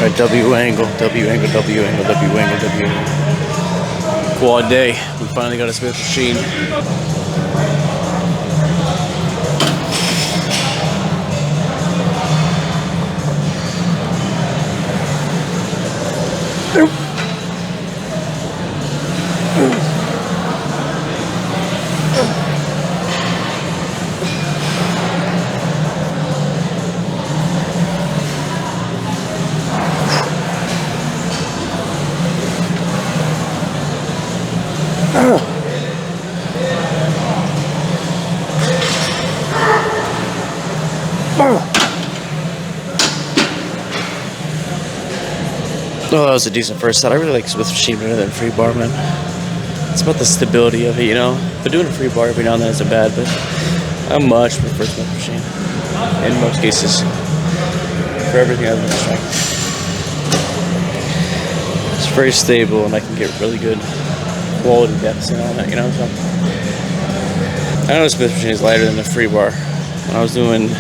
Alright, W angle, W angle, W angle, W angle, W angle. Quad day. We finally got a Smith machine. Oh, that was a decent first set. I really like Smith machine better than free bar, man. It's about the stability of it, you know. But doing a free bar every now and then isn't bad, but I much prefer Smith machine in most cases for everything other than strength. It's very stable, and I can get really good quality depths and all that, you know. So I know the Smith machine is lighter than the free bar. When I was doing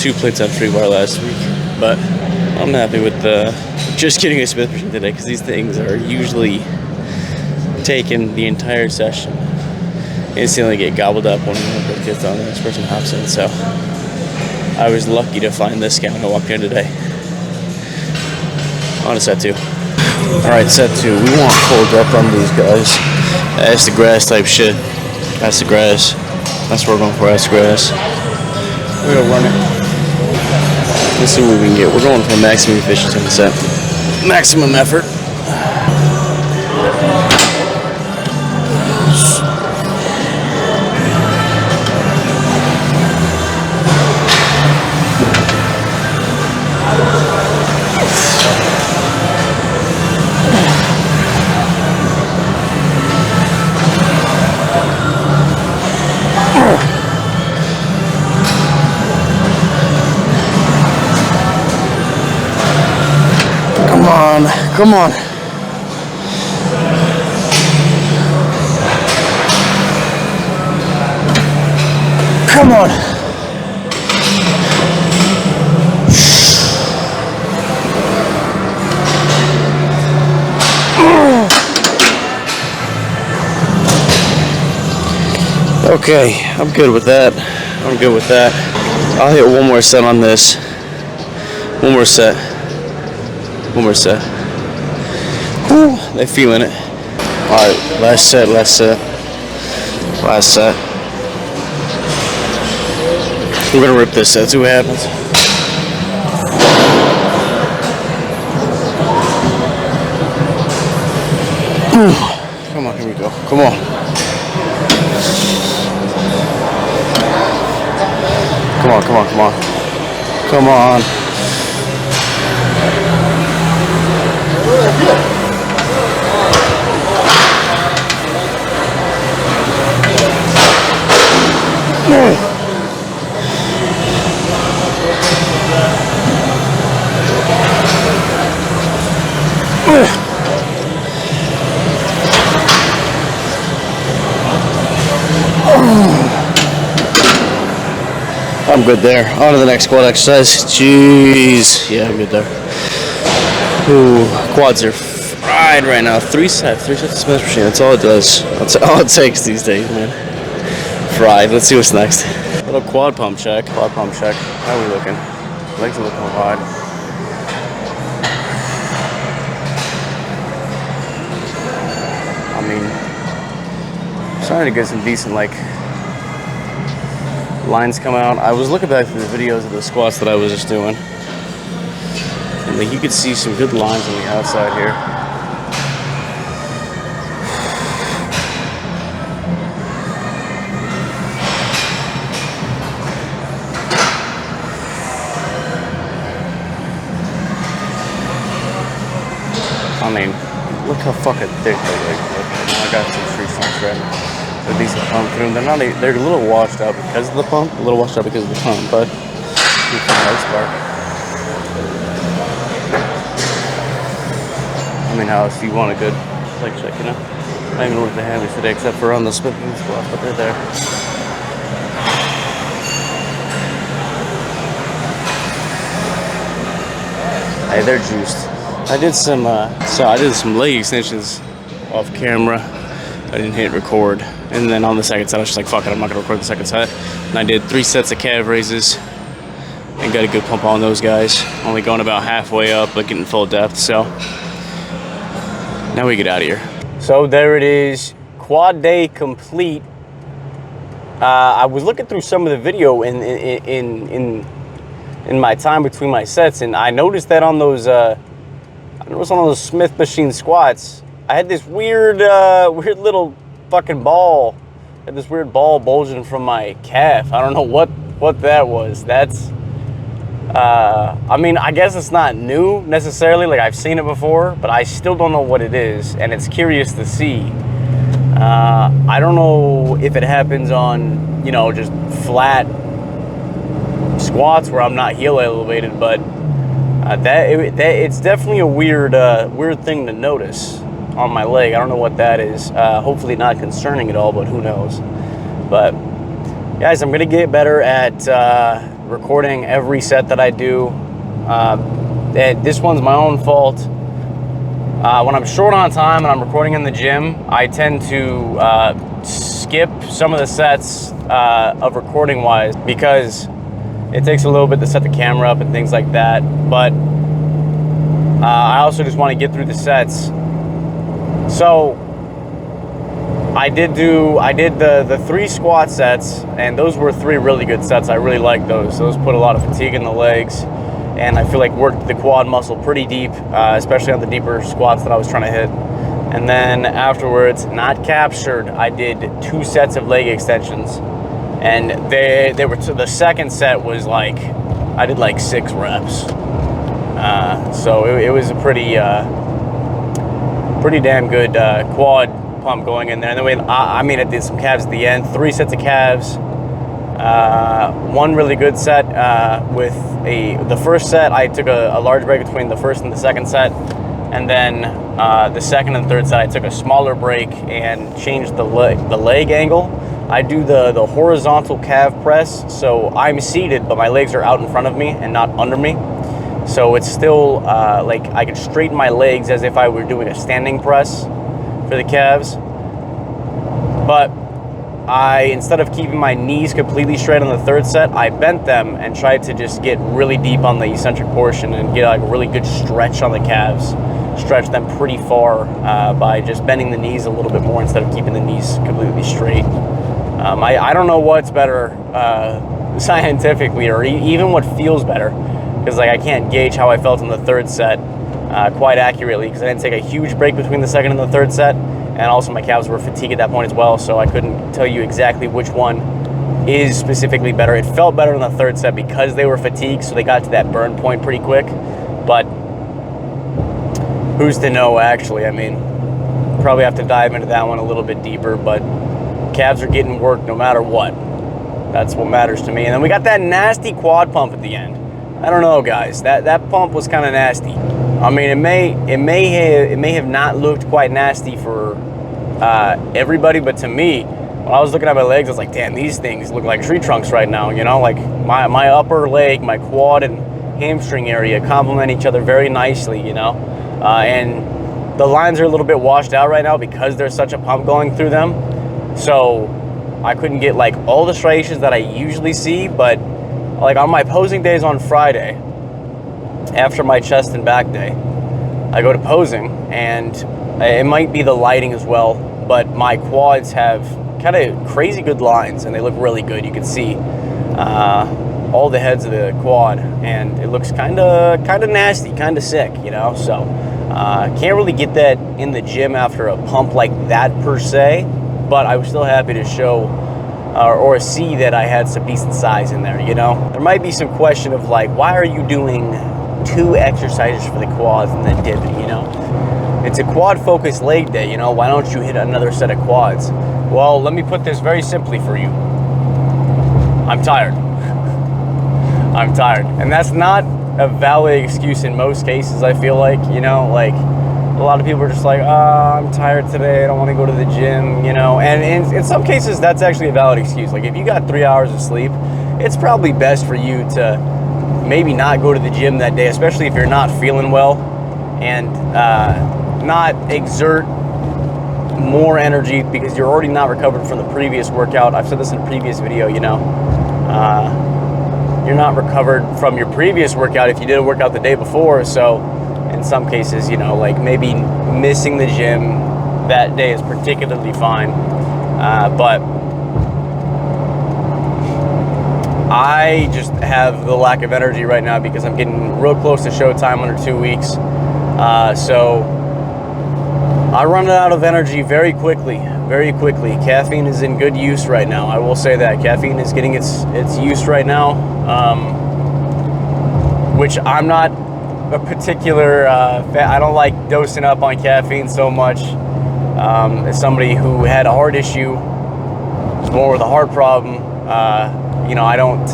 2 plates on free bar last week, but I'm happy with just getting a Smith machine today, because these things are usually taking the entire session. Instantly get gobbled up when one of the kids on the next person hops in. So I was lucky to find this guy when I walked in today. On to set 2. Alright, set 2. We want cold depth on these guys. That's the grass type shit. That's the grass. That's what we're going for. That's the grass. We're gonna run it. Let's see what we can get. We're going for maximum efficiency on the set. Maximum effort. Come on. Come on. Okay, I'm good with that. I'm good with that. I'll hit one more set on this. One more set. One more set. Whew, they're feeling it. Alright, last set, last set. Last set. We're gonna rip this set, see what happens. Come on, here we go. Come on. Come on, come on, come on. Come on. I'm good there. On to the next quad exercise. Jeez. Yeah, I'm good there. Ooh, quads are fried right now. 3 sets of Smith machine. That's all it does. That's all it takes these days, man. Fried. Let's see what's next. Little quad pump check. Quad pump check. How are we looking? Legs are looking wide. I mean, starting to get some decent lines come out. I was looking back through the videos of the squats that I was just doing, and you could see some good lines on the outside here. I mean, look how fucking thick they look. I got some free pumps right now. A decent pump through them. They're a little washed out because of the pump, a little washed out because of the pump, but for the most part. I mean, how if you want a good leg check, you know? Not even with the heavies today, except for on the split squat, but they're there. Hey, they're juiced. I did some leg extensions off camera. I didn't hit record. And then on the second set, I was just like, fuck it, I'm not gonna record the second set. And I did 3 sets of calve raises and got a good pump on those guys. Only going about halfway up, but getting full depth. So now we get out of here. So there it is, quad day complete. I was looking through some of the video in my time between my sets, and I noticed that on those Smith machine squats, I had this weird little fucking ball. I had this weird ball bulging from my calf. I don't know what that was. That's I mean, I guess it's not new necessarily, like I've seen it before, but I still don't know what it is, and it's curious to see. I don't know if it happens on, you know, just flat squats where I'm not heel elevated, but it's definitely a weird thing to notice on my leg. I don't know what that is. Hopefully not concerning at all, but who knows. But guys, I'm gonna get better at recording every set that I do. This one's my own fault. When I'm short on time and I'm recording in the gym, I tend to skip some of the sets of recording wise, because it takes a little bit to set the camera up and things like that. But I also just want to get through the sets. So I did the 3 squat sets, and those were 3 really good sets. I really liked those. Those put a lot of fatigue in the legs, and I feel like worked the quad muscle pretty deep, especially on the deeper squats that I was trying to hit. And then afterwards, not captured, I did 2 sets of leg extensions, and they were the second set was like, I did like 6 reps. So it was a pretty damn good quad pump going in there. And then I mean, I did some calves at the end, 3 sets of calves. 1 really good set with the first set, I took a large break between the first and the second set, and then the second and third set I took a smaller break and changed the leg angle. I do the horizontal calf press, so I'm seated but my legs are out in front of me and not under me, so it's still like I can straighten my legs as if I were doing a standing press for the calves. But instead of keeping my knees completely straight on the third set, I bent them and tried to just get really deep on the eccentric portion and get like a really good stretch on the calves, stretch them pretty far by just bending the knees a little bit more instead of keeping the knees completely straight. I don't know what's better scientifically, or even what feels better, because like I can't gauge how I felt in the third set quite accurately, because I didn't take a huge break between the second and the third set. And also my calves were fatigued at that point as well, so I couldn't tell you exactly which one is specifically better. It felt better in the third set because they were fatigued, so they got to that burn point pretty quick. But who's to know, actually? I mean, probably have to dive into that one a little bit deeper, but calves are getting worked no matter what. That's what matters to me. And then we got that nasty quad pump at the end. I don't know, guys. That pump was kind of nasty. I mean, it may have not looked quite nasty for everybody, but to me, when I was looking at my legs, I was like, damn, these things look like tree trunks right now, you know? Like my upper leg, my quad and hamstring area complement each other very nicely, you know? And the lines are a little bit washed out right now because there's such a pump going through them. So I couldn't get like all the striations that I usually see, but like on my posing days on Friday, after my chest and back day, I go to posing, and it might be the lighting as well, but my quads have kind of crazy good lines, and they look really good. You can see all the heads of the quad, and it looks kind of nasty, kind of sick, you know? So can't really get that in the gym after a pump like that per se, but I was still happy to show or see that I had some decent size in there, you know? There might be some question of like, why are you doing 2 exercises for the quads and then dipping, you know? It's a quad focused leg day, you know? Why don't you hit another set of quads? Well, let me put this very simply for you. I'm tired. I'm tired. And that's not a valid excuse in most cases, I feel like, you know? Like, a lot of people are just like, I'm tired today, I don't want to go to the gym, you know? And in some cases, that's actually a valid excuse. Like, if you got 3 hours of sleep, it's probably best for you to, maybe not go to the gym that day, especially if you're not feeling well, and not exert more energy because you're already not recovered from the previous workout. I've said this in a previous video, you know. You're not recovered from your previous workout if you did a workout the day before. So in some cases, you know, like maybe missing the gym that day is particularly fine. But I just have the lack of energy right now because I'm getting real close to showtime under 2 weeks. So I run out of energy very quickly, very quickly. Caffeine is in good use right now. I will say that caffeine is getting its use right now, which I'm not a particular I don't like dosing up on caffeine so much. As somebody who had a heart issue, was born with a heart problem, you know, I don't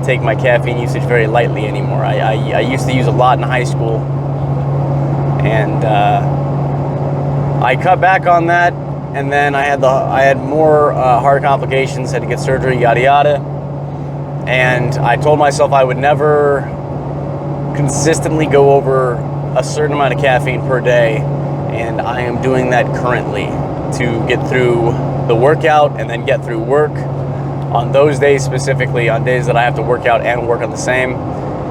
take my caffeine usage very lightly anymore. I used to use a lot in high school, and I cut back on that, and then I had more heart complications, had to get surgery, yada yada. And I told myself I would never consistently go over a certain amount of caffeine per day, and I am doing that currently to get through the workout and then get through work. On those days specifically, on days that I have to work out and work on the same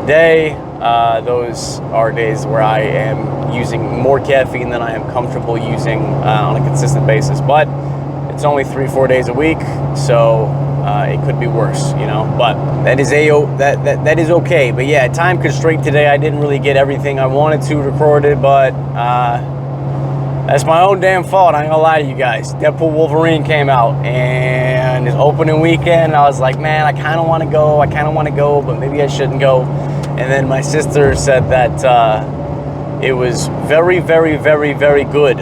day, those are days where I am using more caffeine than I am comfortable using on a consistent basis. But it's only 3-4 days a week, so it could be worse, you know. But that is that is okay. But yeah, time constraint today. I didn't really get everything I wanted to recorded, but that's my own damn fault. I ain't gonna lie to you guys. Deadpool Wolverine came out, and his opening weekend, I was like, man, I kind of want to go, but maybe I shouldn't go. And then my sister said that it was very, very, very, very good.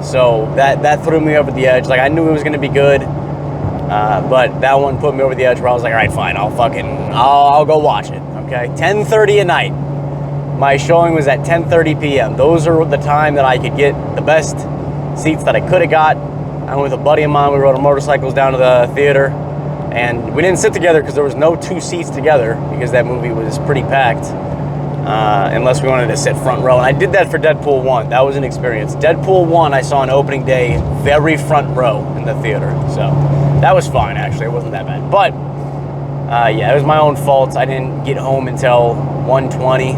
So that threw me over the edge. Like, I knew it was gonna be good, but that one put me over the edge where I was like, all right, fine, I'll go watch it. Okay, 10:30 at night. My showing was at 10:30 p.m. Those are the time that I could get the best seats that I could have got. I went with a buddy of mine. We rode our motorcycles down to the theater, and we didn't sit together because there was no 2 seats together because that movie was pretty packed, unless we wanted to sit front row. And I did that for Deadpool 1. That was an experience. Deadpool 1, I saw on opening day, very front row in the theater. So that was fine, actually. It wasn't that bad. But yeah, it was my own fault. I didn't get home until 1:20.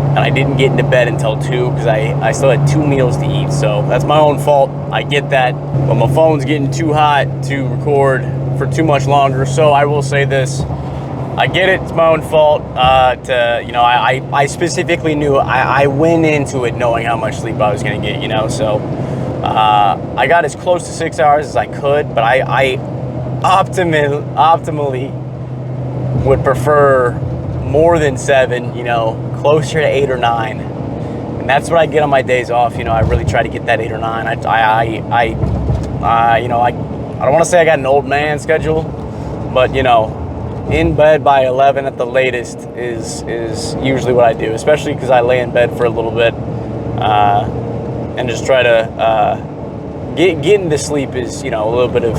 And I didn't get into bed until 2 because I still had 2 meals to eat. So that's my own fault. I get that. But my phone's getting too hot to record for too much longer. So I will say this. I get it. It's my own fault. You know, I specifically knew. I went into it knowing how much sleep I was going to get, you know. So I got as close to 6 hours as I could. But I optimally would prefer more than 7, you know, closer to 8 or 9, and that's what I get on my days off. You know, I really try to get that 8 or 9. You know, I don't want to say I got an old man schedule, but you know, in bed by 11 at the latest is usually what I do, especially because I lay in bed for a little bit and just try to getting to sleep is, you know, a little bit of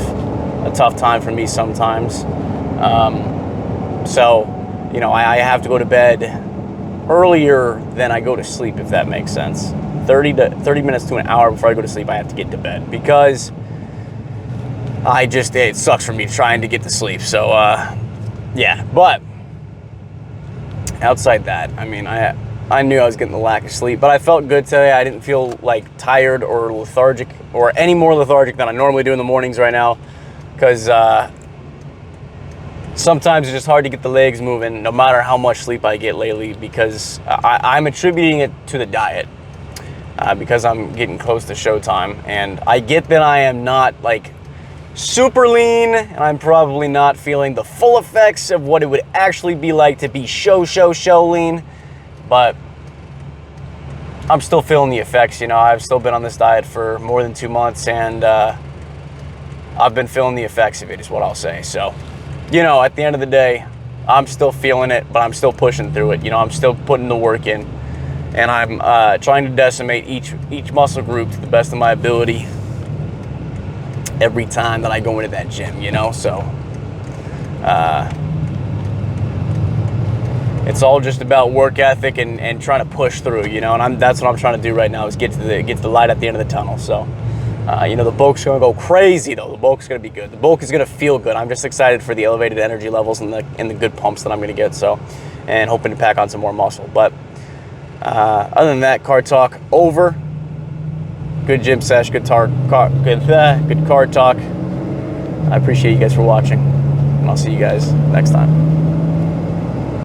a tough time for me sometimes. So, you know, I have to go to bed earlier than I go to sleep, if that makes sense. 30 minutes to an hour before I go to sleep, I have to get to bed because it sucks for me trying to get to sleep. So, yeah, but outside that, I mean, I knew I was getting the lack of sleep, but I felt good today. I didn't feel like tired or lethargic or any more lethargic than I normally do in the mornings right now, because sometimes it's just hard to get the legs moving no matter how much sleep I get lately, because I'm attributing it to the diet, because I'm getting close to showtime, and I get that I am not like super lean, and I'm probably not feeling the full effects of what it would actually be like to be show lean, but I'm still feeling the effects. You know, I've still been on this diet for more than 2 months, and I've been feeling the effects of it, is what I'll say. So, you know, at the end of the day, I'm still feeling it, but I'm still pushing through it. You know, I'm still putting the work in, and I'm trying to decimate each muscle group to the best of my ability every time that I go into that gym, you know. So It's all just about work ethic and trying to push through, you know. And that's what I'm trying to do right now, is get to the light at the end of the tunnel. So, you know, the bulk's gonna go crazy though. The bulk's gonna be good. The bulk is gonna feel good. I'm just excited for the elevated energy levels and the good pumps that I'm gonna get. So, and hoping to pack on some more muscle. But other than that, car talk over. Good gym sesh, good car talk. I appreciate you guys for watching, and I'll see you guys next time.